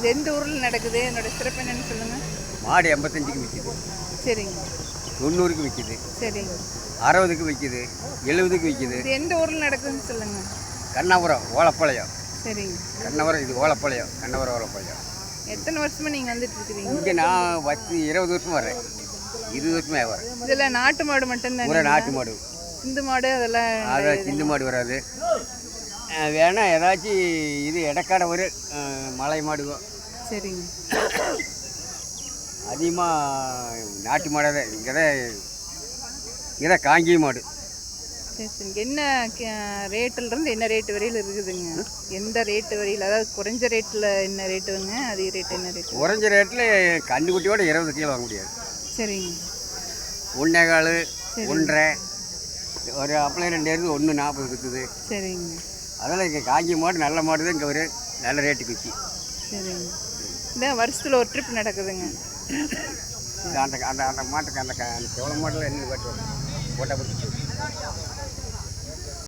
இது எந்த ஊரில் நடக்குது? என்னோட சிறப்பு என்னன்னு சொல்லுங்கள். மாடு 85க்கு விற்கிது, சரிங்க 90க்கு விற்கிது, சரிங்க. 60க்கு விற்கிது, 70க்கு விற்கிது. இது எந்த ஊரில் நடக்குதுன்னு சொல்லுங்கள். கண்ணபுரம் ஓலப்பாளையம். சரிங்க. கண்ணபுரம், இது ஓலப்பாளையம், கண்ணபுரம் ஓலப்பாளையம். எத்தனை வருஷமாக நீங்கள் வந்துட்டு இருக்கிறீங்க? இங்கே நான் 20 வருஷம் வரேன், 20 வருஷமே வரேன். இதில் நாட்டு மாடு மட்டும்தான்? பூரா நாட்டு மாடு. சிந்து மாடு அதெல்லாம்? அதான் சிந்து மாடு வராது. வேணா ஏதாச்சும் இது இடக்காட ஒரு மலை மாடுவோ. சரிங்க. அதிகமாக நாட்டு மாடாக தான் இங்கே தான் காங்கி மாடு. சரி சரிங்க. என்ன ரேட்டிலிருந்து என்ன ரேட்டு வரையில் இருக்குதுங்க? எந்த ரேட்டு வரையில், அதாவது குறைஞ்ச ரேட்டில் என்ன ரேட்டுங்க, அதிக ரேட்டு என்ன ரேட்டு? குறைஞ்ச ரேட்டில் கண்டுக்குட்டியோட 20 கிலோ வாங்க முடியாது. சரிங்க. 1.25 1.5 ஒரு அப்பளை 2 1.40 இருக்குது. சரிங்க. அதெல்லாம் இங்கே காங்கி மாடு நல்ல மாடு தான், இங்கே ஒரு நல்ல ரேட்டுக்கு விற்கி. சரிங்க. இந்த வருஷத்தில் ஒரு ட்ரிப் நடக்குதுங்க. அந்த அந்த அந்த மாட்டுக்கு அந்த எவ்வளோ மாட்டில் என்ன போட்டு போட்டால்